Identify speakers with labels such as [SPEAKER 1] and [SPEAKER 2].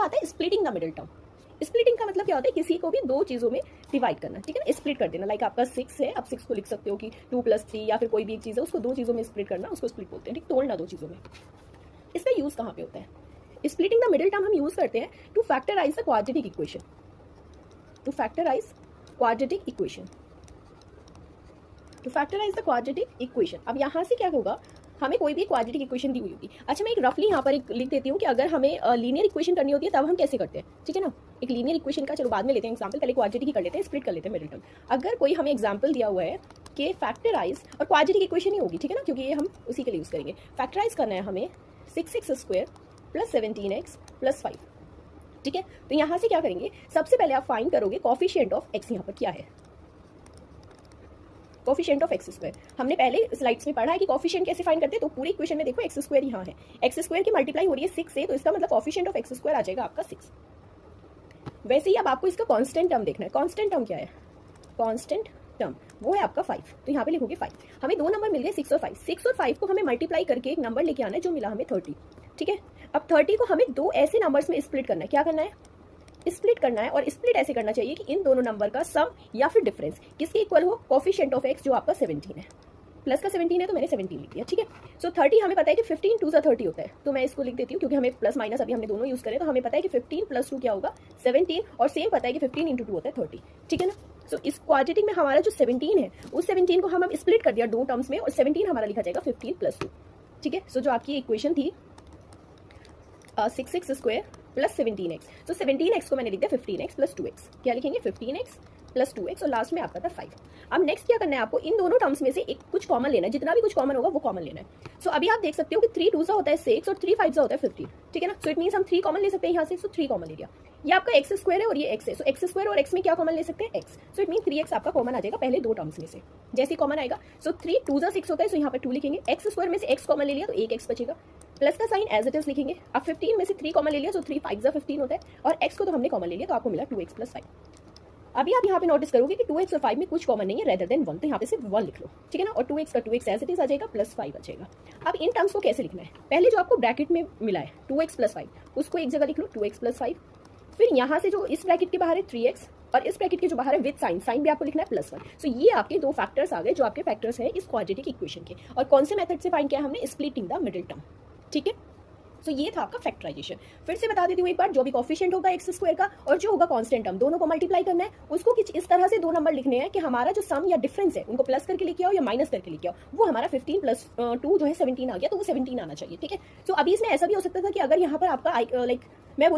[SPEAKER 1] आता है splitting the middle term. Splitting का मतलब क्या होता है, किसी को भी दो चीजों में डिवाइड करना, ठीक है ना, स्प्लिट कर देना। लाइक आपका 6 है, आप 6 को लिख सकते हो कि 2+3 या फिर कोई भी एक चीज है उसको दो चीजों में स्प्लिट करना, उसको स्प्लिट बोलते हैं, ठीक, तोड़ना दो चीजों में। इसका यूज कहाँ पे होता है? स्प्लिटिंग द मिडिल टर्म हम यूज करते हैं to factorise the quadratic equation, to factorise quadratic equation, to factorise the quadratic equation. अब यहाँ से क्या होगा, हमें कोई भी क्वाड्रेटिक इक्वेशन दी हुई होगी। अच्छा, मैं एक रफली यहाँ पर एक लिख देती हूँ कि अगर हमें लीनियर इक्वेशन करनी होती है तब हम कैसे करते हैं, ठीक है ना। एक लीनियर इक्वेशन का चलो बाद में लेते हैं एग्जांपल, पहले क्वाड्रेटिक ही कर लेते हैं, स्प्लिट कर लेते हैं मिडिल टर्म। अगर कोई हमें एग्जांपल दिया हुआ है कि फैक्टराइज, और क्वाड्रेटिक इक्वेशन ही होगी, ठीक है ना, क्योंकि ये हम उसी के लिए यूज करेंगे। फैक्टराइज करना है हमें 6x² + 17x + 5, ठीक है। तो यहाँ से क्या करेंगे, सबसे पहले आप फाइंड करोगे कोफिशिएंट ऑफ x, यहाँ पर क्या है, कोफिशिएंट ऑफ x²। हमने पहले स्लाइड्स में पढ़ा है कि कोफिशिएंट कैसे फाइंड करते हैं। तो पूरी इक्वेशन में देखो x² यहाँ है, x² की मल्टीप्लाई हो रही है 6 से, तो इसका मतलब कोफिशिएंट ऑफ x² आ जाएगा आपका 6। वैसे ही अब आपको इसका कांस्टेंट टर्म देखना है। कांस्टेंट टर्म क्या है, कांस्टेंट टर्म वो है आपका 5, तो यहाँ पे लिखोगे 5। हमें दो नंबर मिल गए 6 और 5। 6 और 5 को हमें मल्टीप्लाई करके एक नंबर लेके आना है जो मिला हमें 30, ठीक है। अब 30 को हमें दो ऐसे नंबर्स में स्प्लिट करना है। क्या करना है, स्प्लिट करना है, और स्प्लिट ऐसे करना चाहिए कि इन दोनों नंबर का सम या फिर डिफरेंस किसके इक्वल हो, कोफिशिएंट ऑफ x जो आपका 17 है, प्लस का 17 है तो मैंने 17 लिख दिया, ठीक है। सो 30 हमें पता है कि 15 2 30 होता है, तो मैं इसको लिख देती हूँ क्योंकि हमें प्लस माइनस अभी हमने दोनों यूज करे, तो हमें पता है कि 15 + 2 क्या होगा 17, और सेम पता है कि 15 × 2 होता है 30, ठीक है ना। सो इस क्वाड्रेटिक में हमारा जो 17 है उस 17 को हम स्प्लिट कर दिया दो टर्म्स में, और 17 हमारा लिखा जाएगा 15 + 2, ठीक है। सो जो आपकी इक्वेशन थी 6x² + 17x, तो 17x को मैंने लिख दिया 15x + 2x। क्या लिखेंगे, 15x + 2x, और लास्ट में आपका था 5। अब नेक्स्ट क्या करना है आपको, इन दोनों टर्म्स में से एक कुछ कॉमन लेना है, जितना भी कुछ कॉमन होगा वो कॉमन लेना है। सो अभी आप देख सकते हो कि 3 2 होता है 6 और 3 5 होता है 15, ठीक है ना। सो इट मीन्स हम 3 कॉमन ले सकते हैं यहाँ से, सो 3 कॉमन ले लिया। ये आपका x² है और ये x है, सो x² और x में क्या कॉमन ले सकते हैं, x। So it mean 3x आपका कॉमन आ जाएगा पहले दो टर्म्स में से, जैसे कॉमन आएगा। सो 3 2 6 होता है, सो यहाँ पर 2 लिखेंगे। x² में से x कॉमन ले लिया तो एक x बचेगा, प्लस का साइन एज इट इज लिखेंगे। अब 15 में से 3 कॉमन ले लिया, सो 3 5 15 होता है, और x को तो हमने कॉमन ले लिया तो आपको मिला 2x + 5। अभी आप यहाँ पे नोटिस करोगे कि 2x और 5 में कुछ कॉमन नहीं है रेदर देन 1, तो यहाँ पे सिर्फ 1 लिख लो, ठीक है ना। और 2x का 2x एज इट इज आ जाएगा, प्लस 5 आ जाएगा। अब इन टर्म्स को कैसे लिखना है, पहले जो आपको ब्रैकेट में मिला है 2x + 5 उसको एक जगह लिख लो 2x + 5। फिर यहाँ से जो इस ब्रैकेट के बाहर है 3x, और इस ब्रैकेट के जो बाहर है विद साइन, साइन भी आपको लिखना है +1। सो ये आपके दो फैक्टर्स आ गए जो आपके फैक्टर्स है इस क्वाड्रेटिक इक्वेशन के। और कौन से मेथड से फाइंड किया हमने, स्प्लिटिंग द मिडिल टर्म, ठीक है। तो ये था आपका फैक्टराइजेशन। फिर से बता देती हूँ एक बार, जो भी कोफिशिएंट होगा x² का और जो होगा कांस्टेंट टर्म, दोनों को मल्टीप्लाई करना है। उसको कुछ इस तरह से दो नंबर लिखने हैं कि हमारा जो सम या डिफरेंस है उनको प्लस करके लेके आओ या माइनस करके लेके आओ। वो हमारा 15 + 2 जो है 17 आ गया, तो वो 17 आना चाहिए, ठीक है। तो अभी इसमें ऐसा भी हो सकता था कि अगर यहाँ पर आपका लाइक मैं